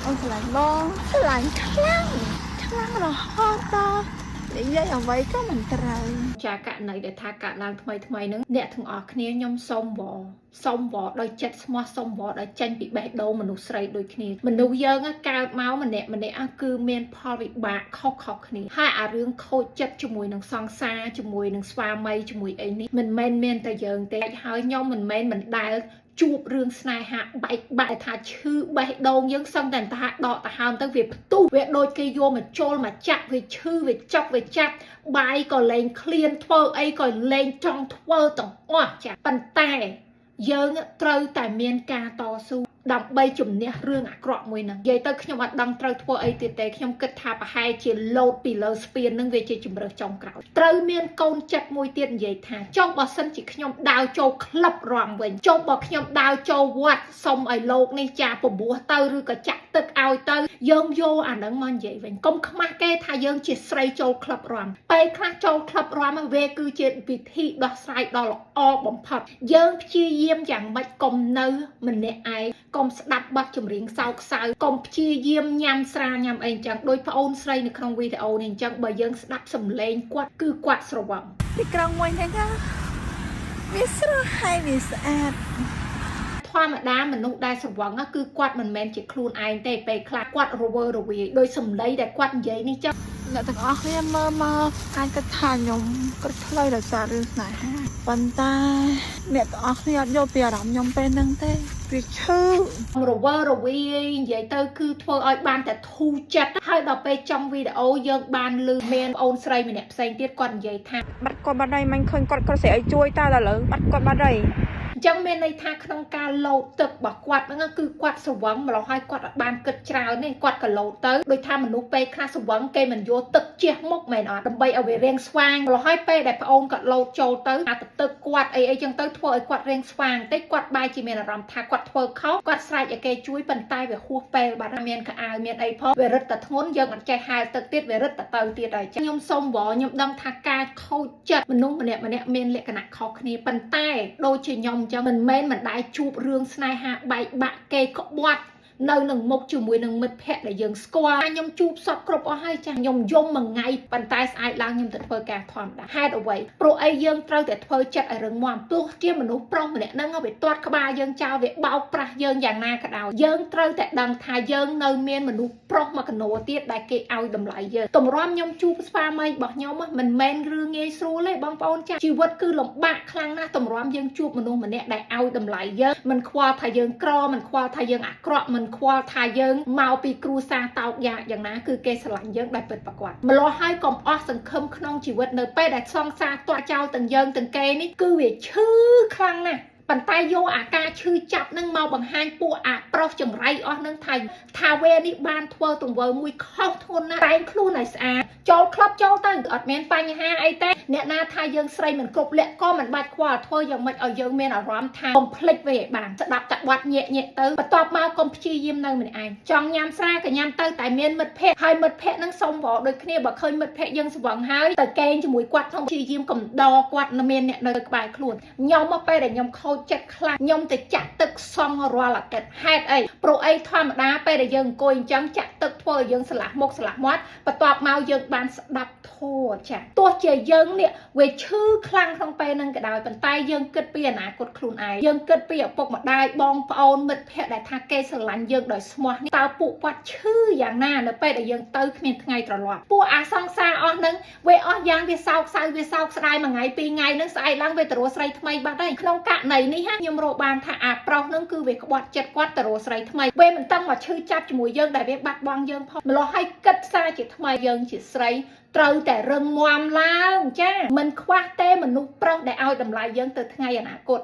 អូនឆ្លាញ់បងឆ្លាញ់ខ្លាំងរហូតដល់និយាយអ្វីក៏មិនត្រូវចាករណីដែលថាកើតឡើងថ្មីហ្នឹងអ្នកទាំងអស់គ្នាខ្ញុំសុំវដោយចិត្តស្មោះសុំវដោយចេញពីបេះដូងមនុស្សស្រីដូចគ្នាមនុស្សយើងកើតមកម្នាក់គឺមានផលវិបាកខុសគ្នាហើយអារឿងខូចចិត្តជាមួយនឹងសង្សារជាមួយនឹងស្វាមីជាមួយអីនេះមិនមែនមានតែយើងទេហើយខ្ញុំមិនមែនមិនដែលជួបរឿងស្នេហាបែកថាឈឺបេះដូងយើងសឹងតែថាដកដង្ហើមទៅវាផ្ទុះវាដូចគេយកមកចូលមកចាក់វាឈឺវាចុកវាចាប់បាយក៏លែងឃ្លានធ្វើអីក៏លែងចង់ធ្វើទាំងអស់ចាប៉ុន្តែយើងត្រូវតែមានការតស៊ូដើម្បីជំនះរឿងអាក្រក់មួយហ្នឹងនិយាយទៅខ្ញុំអត់ដឹងត្រូវធ្វើអីទៀតទេខ្ញុំគិតថាប្រហែលជាលោតពីលើស្ពានហ្នឹងវាជាជំរើសចុងក្រោយត្រូវមានកូនចិត្តមួយទៀតនិយាយថាចុះបើសិនជាខ្ញុំដើរចូលក្លឹបរំវិញចុះបើខ្ញុំដើរចូលវត្តសុំឲ្យលោកនេះចាពពោះទៅឬក៏ចាក់ទឹកឲ្យទៅយើងយកអាហ្នឹងមកនិយាយវិញកុំខ្មាស់គេថាយើងជាស្រីចូលក្លឹបរំពេលខ្លះចូលក្លឹបរំវាគឺជាវិធីដោះស្រាយដ៏ល្អបំផុតយើងព្យាយាមយ៉ាងម៉េចកុំនៅម្នាក់ឯងកុំស្ដាប់បទចម្រៀងសោកសៅកុំព្យាយាមញ៉ាំស្រាញ៉ាំអីអញ្ចឹងដោយប្អូនស្រីនៅក្នុងវីដេអូនេះអញ្ចឹងបើយើងស្ដាប់សំឡេងគាត់គឺគាត់ស្រវឹងទីក្រុងមួយហ្នឹងវាស្រស់ហើយវាស្អាតធម្មតាមនុស្សដែលស្រវឹងគឺគាត់មិនមែនជាខ្លួនឯងទេពេលខ្លះគាត់រវើរវាយដោយសម្ដីដែលគាត់និយាយនេះចឹងអ្នកទាំងអស់គ្នាមើលមកអាចគិតថាខ្ញុំគិតផ្លូវដោយសាររឿងស្នេហាប៉ុន្តែអ្នកទាំងអស់គ្នាអត់យកពីអារម្មណ៍ខ្ញុំពេលហ្នឹងទេវាឈឺរវើរវាយនិយាយទៅគឺធ្វើឲ្យបានតែធូរចិត្តហើយដល់ពេលចង់វីដេអូយើងបានលឺមានអូនស្រីម្នាក់ផ្សេងទៀតគាត់និយាយថាបាត់គាត់បាត់ហើយមិនឃើញគាត់ស្រីឲ្យជួយតើដល់ឥឡូវបាត់គាត់បាត់ហើយអញ្ចឹងមានន័យថាក្នុងការលោតទឹករបស់គាត់ហ្នឹងគឺគាត់ស្រវឹងម្ល៉េះហើយគាត់អត់បានគិតច្រើនទេគាត់ក៏លោតទៅដោយថាមនុស្សពេលខ្លះស្រវឹងគេមិនយកទឹកជះមុខមែនអត់ដើម្បីឲ្យវារៀងស្វាងម្ល៉េះហើយពេលដែលប្អូនគាត់លោតចូលទៅអាទឹកគាត់អីចឹងទៅធ្វើឲ្យគាត់រៀងស្វាងតិចគាត់បែរជាមានអារម្មណ៍ថាគាត់ធ្វើខុសគាត់ស្រែកឲ្យគេជួយប៉ុន្តែវាហួសពេលបាត់មានកៅអៅមានអីផងវារឹតតែធ្ងន់យើងអត់ចេះហែលទឹកទៀតវារឹតតែទៅទៀតហើយខ្ញុំសូមវល់ខ្ញុំដឹងថាការខូចចិត្តមនុស្សម្នាក់មានលក្ខណៈខុសគ្នាប៉ុន្តែដូចជាខ្ញុំអញ្ចឹងមិនមែនមិនដែលជួបរឿងស្នេហាបែកបាក់គេក្បត់នៅនឹងមុខជាមួយនឹងមិត្តភ័ក្តិដែលយើងស្គាល់ខ្ញុំជួបសពគ្រប់អស់ហើយចាខ្ញុំយំមួយថ្ងៃប៉ុន្តែស្អែកឡើងខ្ញុំទៅធ្វើការធម្មតាហេតុអ្វីព្រោះអីយើងត្រូវតែធ្វើចិត្តឲ្យរឹងមាំទោះជាមនុស្សប្រុសម្នាក់ហ្នឹងវាទាត់ក្បាលយើងចោលវាបោកប្រាស់យើងយ៉ាងណាក៏ដោយយើងត្រូវតែដឹងថាយើងនៅមានមនុស្សប្រុសមកកណោទៀតដែលគេឲ្យតម្លៃយើងតម្រាំខ្ញុំជួបស្វាមីរបស់ខ្ញុំមិនមែនរឿងងាយស្រួលទេបងប្អូនចាជីវិតគឺលំបាកខ្លាំងណាស់តម្រាំយើងជួបមនុស្សម្នាក់ដែលឲ្យតម្លៃយើងមិនខ្វល់ថាយើងក្រមិនខ្វល់ថាយើងអាក្រក់មិនខ្វល់ថាយើងមកពីគ្រួសារតោកយ៉ាកយ៉ាងណាគឺគេស្រឡាញ់យើងដែលពិតប្រាកដម្លោះហើយកុំអស់សង្ឃឹមក្នុងជីវិតនៅពេលដែលសង្សារទាត់ចោលទាំងយើងទាំងគេនេះគឺវាឈឺខ្លាំងណាស់ប៉ុន្តែយកអាការឈឺចាប់នឹងមកបង្ហាញពួកអាប្រុសចង្រៃអស់នឹងថាវេនេះបានធ្វើទង្វើមួយខុសធ្ងន់ណាស់តែងខ្លួនឲ្យស្អាតចូលក្លឹបចូលទៅអត់មានបញ្ហាអីទេអ្នកណាថាយើងស្រីមិនគ្រប់លក្ខក៏មិនបាច់ខ្វល់ធ្វើយ៉ាងម៉េចឲ្យយើងមានអារម្មណ៍ថាកុំភ្លេចវាឲ្យបានស្ដាប់តែបត់ញាក់ទៅបន្ទាប់មកកុំព្យាយាមនៅម្នាក់ឯងចង់ញ៉ាំស្រាក៏ញ៉ាំទៅតែមានមិត្តភ័ក្តិហើយមិត្តភ័ក្តិនឹងសុំវល់ដូចគ្នាបើឃើញមិត្តភ័ក្តិយើងស្វឹងហើយទៅកេងជាមួយគាត់ផងព្យាយាមកំដរគាត់មានអ្នកនៅក្បែរខ្លួនខ្ញុំមកពេលដែលខ្ញុំខូចចិត្តខ្លាំងខ្ញុំទៅចាក់ទឹកសង់រាល់អាទិត្យហេតុអីព្រោះអីធម្មតាពេលដែលយើងអង្គុយអញ្ចឹងចាក់ទឹកធ្វើឲ្យយើងស្លាស់មុខស្លាស់មាត់បន្ទាប់មកយើងបានស្ដាប់ធម៌ចាទោះជាយើងនេះវាឈឺខ្លាំងក្នុងពេលហ្នឹងក៏ដោយប៉ុន្តែយើងគិតពីអនាគតខ្លួនឯងយើងគិតពីឪពុកម្ដាយបងប្អូនមិត្តភ័ក្តិដែលថាគេស្រឡាញ់យើងដោយស្មោះនេះតើពួកគាត់ឈឺយ៉ាងណានៅពេលដែលយើងទៅគ្មានថ្ងៃត្រឡប់ពួកអាសង្សារអស់ហ្នឹងវាអស់យ៉ាងវាសោកសៅវាសោកស្ដាយមួយថ្ងៃពីរថ្ងៃហ្នឹងស្អែកឡើងវាទៅរកស្រីថ្មីបាត់ហើយក្នុងករណីនេះខ្ញុំរកបានថាអាប្រុសហ្នឹងគឺវាក្បត់ចិត្តគាត់ទៅរកស្រីថ្មីវាមិនតឹងមកឈឺចាប់ជាមួយយើងដែលវាបាត់បង់យើងផងម្ល៉េះឲ្យគិតសារជាថ្មីយើងជាស្រីត្រូវតែរឹងមាំឡើងចាមិនខ្វះទេមនុស្សប្រុសដែលឲ្យតម្លៃយើងទៅថ្ងៃអនាគត